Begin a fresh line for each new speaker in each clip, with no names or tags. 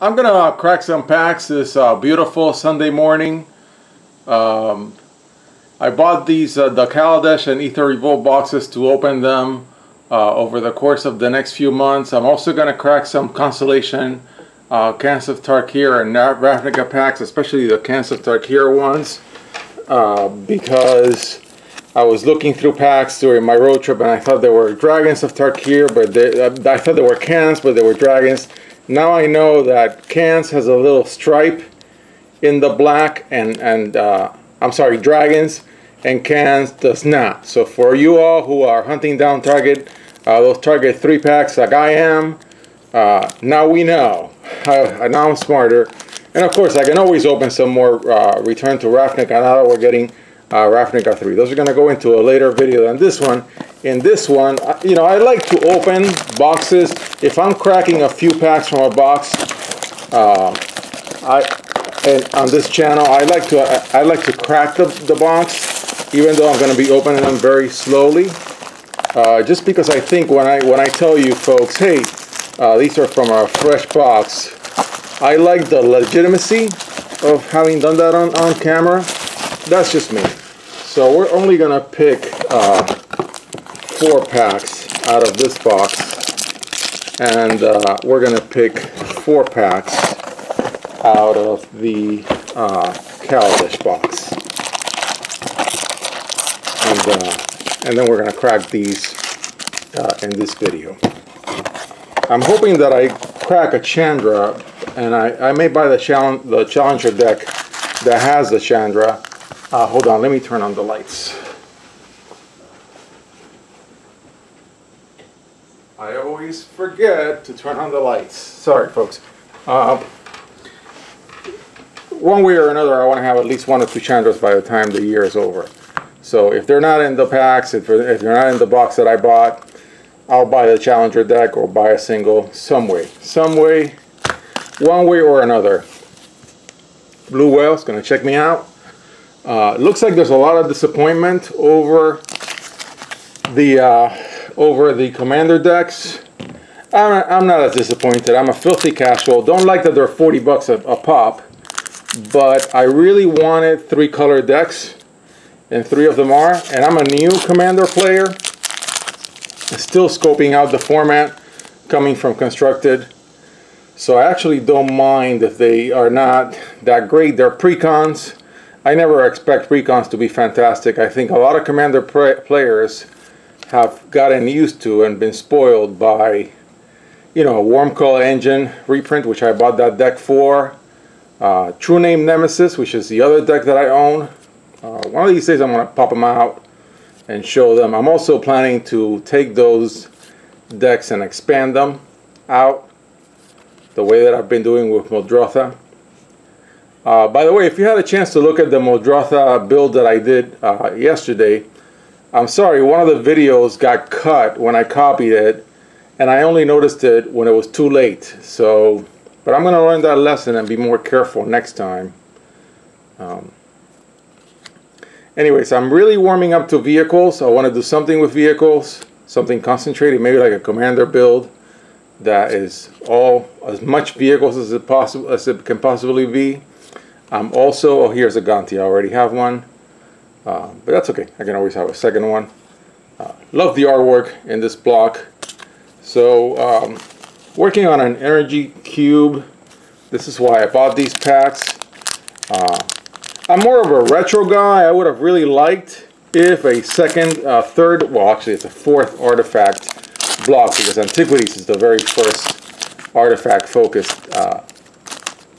I'm gonna crack some packs this beautiful Sunday morning. I bought these the Kaladesh and Aether Revolt boxes to open them over the course of the next few months. I'm also gonna crack some Constellation Cans of Tarkir and Ravnica packs, especially the Cans of Tarkir ones, because I was looking through packs during my road trip and I thought there were dragons of Tarkir, but I thought there were cans, but they were dragons. Now I know that cans has a little stripe in the black, and I'm sorry, dragons, and cans does not. So for you all who are hunting down Target, those Target 3 packs like I am, now we know. Now I'm smarter. And of course I can always open some more Return to Ravnica now that we're getting Ravnica 3. Those are going to go into a later video than this one. In this one, you know, I like to open boxes. If I'm cracking a few packs from a box, and on this channel, I like to crack the box, even though I'm going to be opening them very slowly. Just because I think when I tell you folks, hey, these are from a fresh box, I like the legitimacy of having done that on camera. That's just me. So we're only going to pick 4 packs out of this box, and we're going to pick 4 packs out of the Kaladesh box, and then we're going to crack these in this video. I'm hoping that I crack a Chandra, and I may buy the Challenger deck that has the Chandra. Hold on, let me turn on the lights. I always forget to turn on the lights. Sorry, folks. One way or another, I want to have at least 1 or 2 Chandras by the time the year is over. So if they're not in the packs, if they're not in the box that I bought, I'll buy the Challenger deck or buy a single some way, one way or another. Blue Whale's going to check me out. Looks like there's a lot of disappointment over the Commander decks. I'm not as disappointed. I'm a filthy casual. Don't like that they're 40 bucks a pop, but I really wanted 3 color decks, and 3 of them are. And I'm a new Commander player, still scoping out the format coming from Constructed. So I actually don't mind if they are not that great. They're precons. I never expect precons to be fantastic. I think a lot of Commander players have gotten used to and been spoiled by, you know, Wormcoil Engine reprint, which I bought that deck for. True Name Nemesis, which is the other deck that I own. One of these days I'm going to pop them out and show them. I'm also planning to take those decks and expand them out the way that I've been doing with Muldrotha. By the way, if you had a chance to look at the Muldrotha build that I did yesterday, I'm sorry, one of the videos got cut when I copied it, and I only noticed it when it was too late. So, but I'm going to learn that lesson and be more careful next time. Anyways, I'm really warming up to vehicles. I want to do something with vehicles, something concentrated, maybe like a Commander build that is all as much vehicles as it can possibly be. I'm also, oh, here's a Ganti. I already have one, but that's okay. I can always have a second one. Love the artwork in this block. So working on an energy cube. This is why I bought these packs. I'm more of a retro guy. I would have really liked if a second, third, well actually it's a 4th artifact block, because Antiquities is the very first artifact focused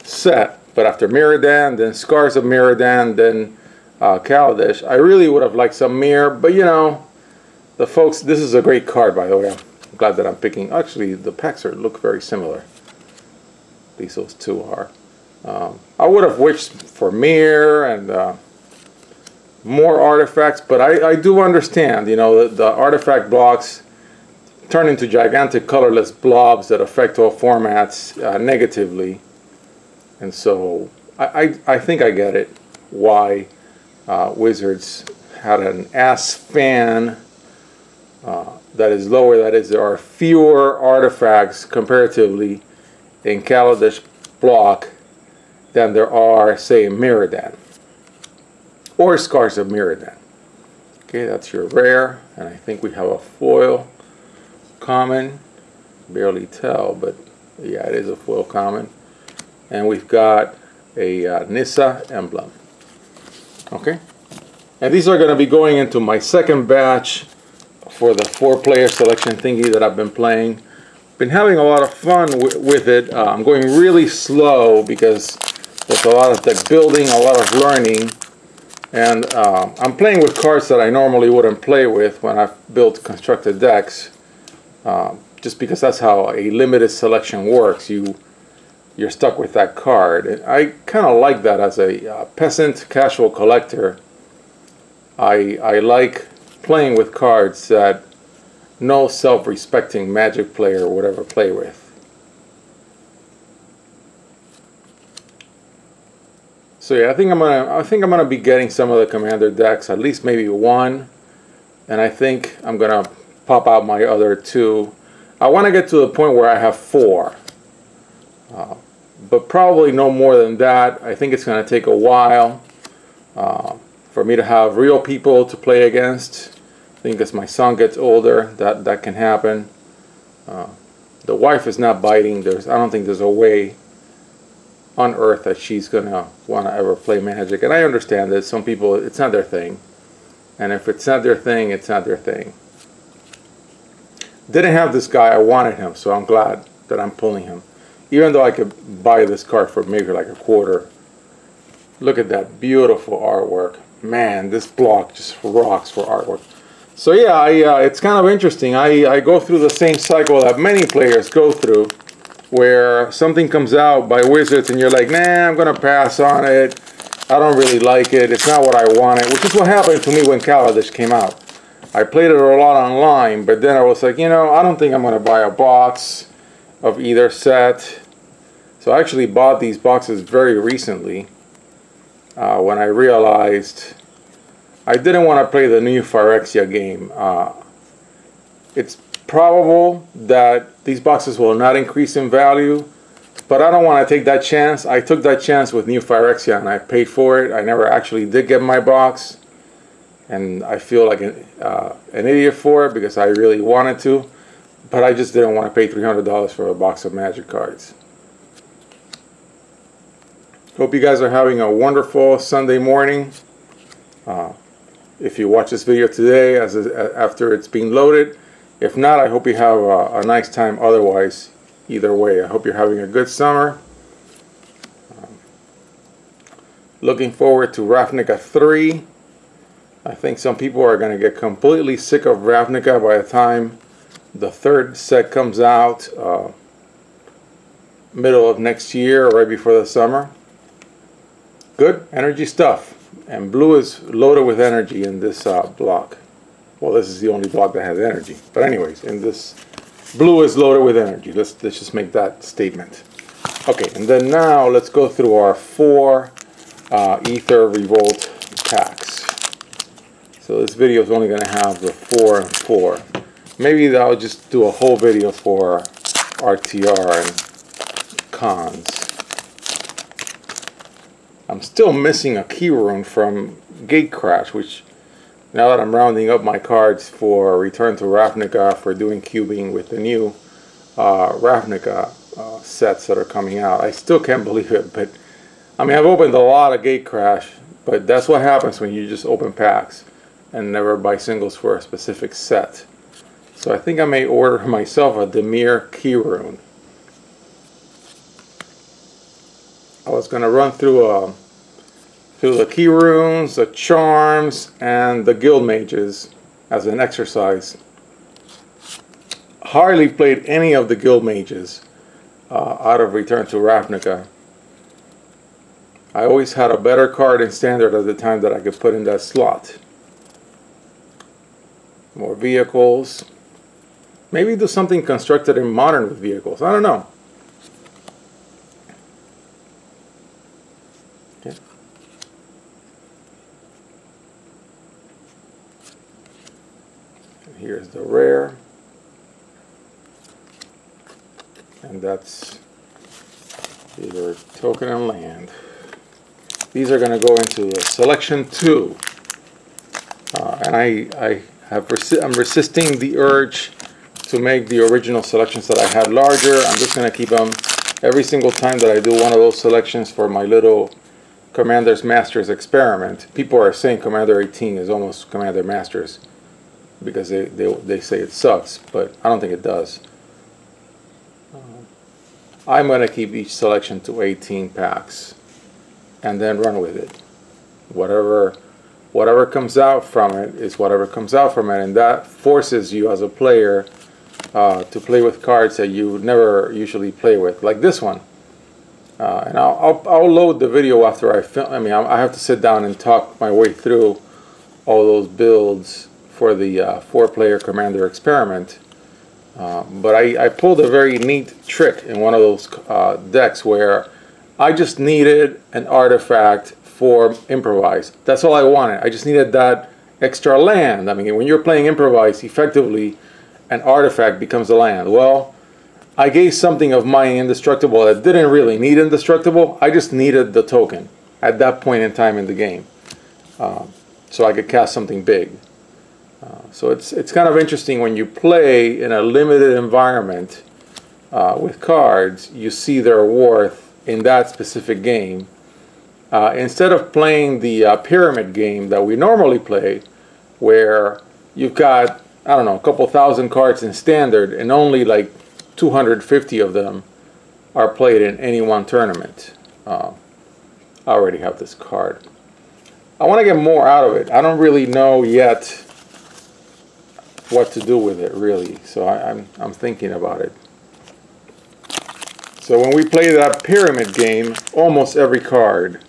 set. But after Mirrodin, then Scars of Mirrodin, then Kaladesh, I really would have liked some Mir. But you know, the folks, this is a great card, by the way. I'm glad that I'm picking. Actually, the packs look very similar. At least those 2 are. I would have wished for Mir and more artifacts, but I do understand, you know, the artifact blocks turn into gigantic colorless blobs that affect all formats negatively. And so I think I get it, why Wizards had an ass fan that is lower. That is, there are fewer artifacts comparatively in Kaladesh block than there are, say, in Mirrodin or Scars of Mirrodin. Okay, that's your rare, and I think we have a foil common. Barely tell, but yeah, it is a foil common. And we've got a Nissa emblem. Okay, and these are going to be going into my second batch for the 4-player selection thingy that I've been playing. Been having a lot of fun with it. I'm going really slow because there's a lot of deck building, a lot of learning, and I'm playing with cards that I normally wouldn't play with when I've built constructed decks, just because that's how a limited selection works. You're stuck with that card. And I kind of like that as a peasant casual collector. I like playing with cards that no self-respecting Magic player would ever play with. So yeah, I think I'm gonna be getting some of the Commander decks, at least maybe one, and I think I'm gonna pop out my other 2. I want to get to the point where I have 4, but probably no more than that. I think it's going to take a while for me to have real people to play against. I think as my son gets older, that can happen. The wife is not biting. I don't think there's a way on earth that she's going to want to ever play Magic. And I understand that some people, it's not their thing. And if it's not their thing, it's not their thing. Didn't have this guy, I wanted him, so I'm glad that I'm pulling him. Even though I could buy this card for maybe like a quarter. Look at that beautiful artwork. Man, this block just rocks for artwork. So yeah, it's kind of interesting. I go through the same cycle that many players go through, where something comes out by Wizards and you're like, nah, I'm going to pass on it. I don't really like it. It's not what I wanted, which is what happened to me when Kaladesh came out. I played it a lot online, but then I was like, you know, I don't think I'm going to buy a box of either set. So I actually bought these boxes very recently when I realized I didn't want to play the new Phyrexia game. It's probable that these boxes will not increase in value, but I don't want to take that chance. I took that chance with new Phyrexia and I paid for it. I never actually did get my box. And I feel like an idiot for it because I really wanted to, but I just didn't want to pay $300 for a box of Magic cards. Hope you guys are having a wonderful Sunday morning. If you watch this video today after it's being loaded, if not, I hope you have a nice time otherwise. Either way, I hope you're having a good summer. Looking forward to Ravnica 3. I think some people are going to get completely sick of Ravnica by the time the 3rd set comes out, middle of next year, right before the summer. Good energy stuff, and blue is loaded with energy in this block. Well, this is the only block that has energy, but anyways, in this, blue is loaded with energy. Let's just make that statement. Okay, and then now let's go through our 4 Aether Revolt packs. So this video is only going to have the 4 and 4. Maybe I'll just do a whole video for RTR and cons. I'm still missing a key rune from Gatecrash, which now that I'm rounding up my cards for Return to Ravnica for doing cubing with the new Ravnica sets that are coming out, I still can't believe it. But I mean, I've opened a lot of Gatecrash, but that's what happens when you just open packs and never buy singles for a specific set. So I think I may order myself a Dimir key rune. I was going to run through the key runes, the charms, and the guild mages as an exercise. Hardly played any of the guild mages out of Return to Ravnica. I always had a better card in Standard at the time that I could put in that slot. More vehicles. Maybe do something constructed in Modern with vehicles. I don't know. Okay. And here's the rare. And that's Either token and land. These are going to go into selection 2. And I'm resisting the urge to make the original selections that I had larger. I'm just going to keep them every single time that I do one of those selections for my little Commander's Masters experiment. People are saying Commander 18 is almost Commander Masters because they say it sucks, but I don't think it does. I'm going to keep each selection to 18 packs and then run with it. Whatever comes out from it is whatever comes out from it, and that forces you as a player to play with cards that you would never usually play with, like this one. And I'll load the video after I film. I mean, I have to sit down and talk my way through all those builds for the 4-player Commander experiment. But I pulled a very neat trick in one of those decks where I just needed an artifact for improvise. That's all I wanted. I just needed that extra land. I mean, when you're playing improvise, effectively an artifact becomes a land. Well, I gave something of my indestructible that didn't really need indestructible. I just needed the token at that point in time in the game, so I could cast something big. So it's kind of interesting when you play in a limited environment with cards. You see their worth in that specific game. Instead of playing the pyramid game that we normally play, where you've got, I don't know, a couple thousand cards in standard and only like 250 of them are played in any one tournament. I already have this card. I want to get more out of it. I don't really know yet what to do with it, really. So I'm thinking about it. So when we play that pyramid game, almost every card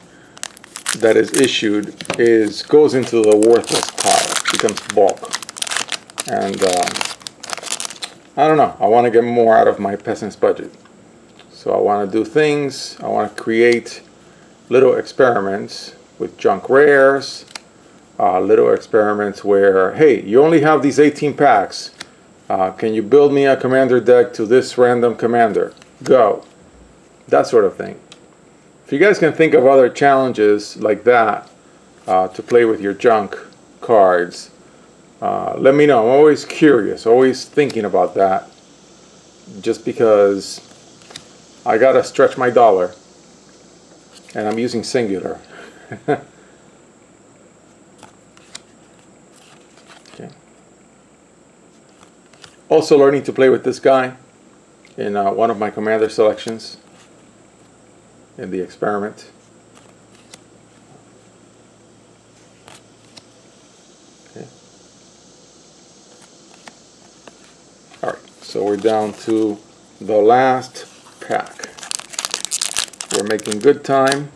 that is issued goes into the worthless pile, becomes bulk. And I don't know, I want to get more out of my peasant's budget. So I want to do things, I want to create little experiments with junk rares, little experiments where, hey, you only have these 18 packs. Can you build me a commander deck to this random commander? Go. That sort of thing. If you guys can think of other challenges like that to play with your junk cards, let me know. I'm always curious, always thinking about that, just because I gotta stretch my dollar, and I'm using singular. Okay. Also learning to play with this guy in one of my commander selections in the experiment. Okay. Alright, so we're down to the last pack. We're making good time.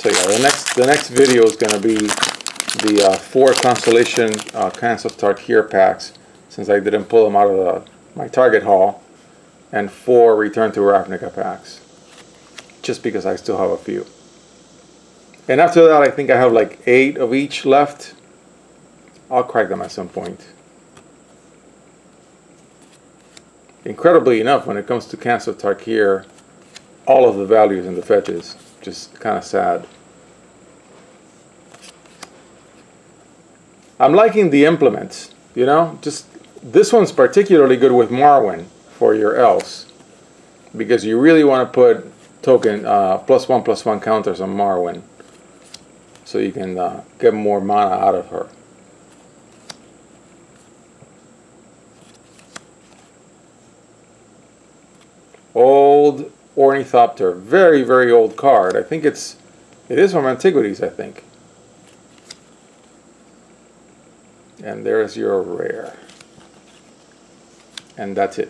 So yeah, the next video is going to be the 4 Constellation Cans of Tarkir packs, since I didn't pull them out of my Target haul, and 4 Return to Ravnica packs, just because I still have a few. And after that, I think I have like 8 of each left. I'll crack them at some point. Incredibly enough, when it comes to Cans of Tarkir, all of the values in the fetches, just kind of sad. I'm liking the implements, you know, just this one's particularly good with Marwyn for your elves, because you really want to put token +1/+1 counters on Marwyn so you can get more mana out of her. Old Ornithopter, very, very old card. I think it is from Antiquities, I think. And there's your rare. And that's it.